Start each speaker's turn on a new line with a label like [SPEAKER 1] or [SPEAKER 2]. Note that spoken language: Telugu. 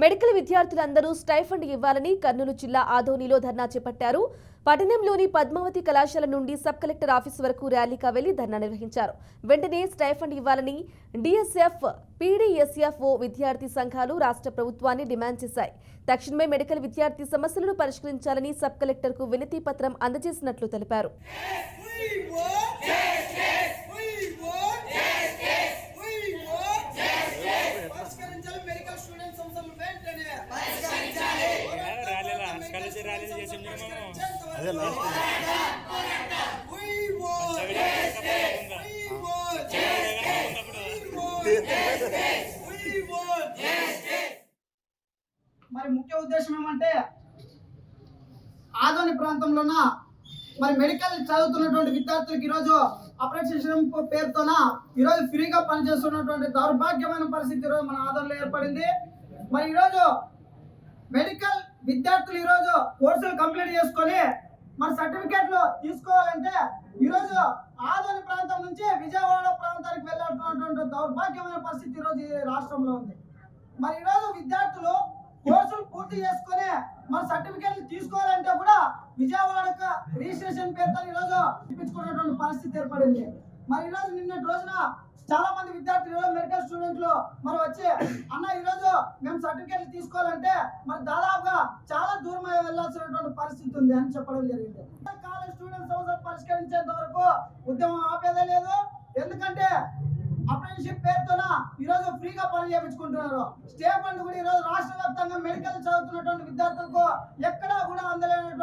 [SPEAKER 1] మెడికల్ విద్యార్థులందరూ స్టైఫండ్ ఇవ్వాలని కర్నూలు జిల్లా ఆదోనిలో ధర్నా చేపట్టారు. పట్టణంలోని పద్మావతి కళాశాల నుండి సబ్ కలెక్టర్ ఆఫీస్ వరకు ర్యాలీగా వెళ్లి ధర్నా నిర్వహించారు. వెంటనే స్టైఫండ్ ఇవ్వాలని డిఎస్ఎఫ్, పీడీఎస్ఎఫ్ఓ విద్యార్థి సంఘాలు రాష్ట్ర ప్రభుత్వాన్ని డిమాండ్ చేశాయి. తక్షణమే మెడికల్ విద్యార్థి సమస్యలను పరిష్కరించాలని సబ్ కలెక్టర్కు వినతి పత్రం అందజేసినట్లు తెలిపారు.
[SPEAKER 2] మరి ముఖ్య ఉద్దేశం ఏమంటే ఆదోని ప్రాంతంలోన మరి మెడికల్ చదువుతున్నటువంటి విద్యార్థులకు ఈరోజు అప్రెంటిస్‌షిప్ పేరుతోన ఈరోజు ఫ్రీగా పనిచేస్తున్నటువంటి దౌర్భాగ్యమైన పరిస్థితి ఈరోజు మన ఆదోనిలో ఏర్పడింది. మరి ఈరోజు మెడికల్ విద్యార్థులు ఈరోజు కోర్సులు కంప్లీట్ చేసుకొని మరి సర్టిఫికేట్లు తీసుకోవాలంటే ఈరోజు ఆదోని ప్రాంతం నుంచి విజయవాడ ప్రాంతానికి వెళ్ళాల్సినటువంటి దౌర్భాగ్యమైన పరిస్థితి ఈరోజు ఈ రాష్ట్రంలో ఉంది. మరి ఈరోజు విద్యార్థులు కోర్సులు పూర్తి చేసుకొని మన సర్టిఫికేట్లు తీసుకోవాలంటే కూడా విజయవాడకు రిజిస్ట్రేషన్ పేరుతో ఈరోజు ఇప్పించుకున్నటువంటి పరిస్థితి ఏర్పడింది. మరి ఈరోజు నిన్నటి రోజున చాలా మంది విద్యార్థులు మెడికల్ స్టూడెంట్లు మరి వచ్చి అన్న ఈరోజు మేము సర్టిఫికేట్లు తీసుకోవాలంటే మరి దాదాపుగా చాలా దూరం వెళ్ళాల్సినటువంటి పరిస్థితి ఉంది అని చెప్పడం జరిగింది. కాలేజ్ స్టూడెంట్స్ సమస్యలు పరిష్కరించేంత వరకు ఉద్యమం ఆపేదే లేదు. ఎందుకంటే అప్రెంటిస్‌షిప్ పేరుతోన ఈరోజు ఫ్రీగా పని చేయించుకుంటున్నారు. స్టే ఫండ్ కూడా ఈరోజు రాష్ట్ర వ్యాప్తంగా మెడికల్ చదువుతున్నటువంటి విద్యార్థులకు ఎక్కడా కూడా అందలేనటువంటి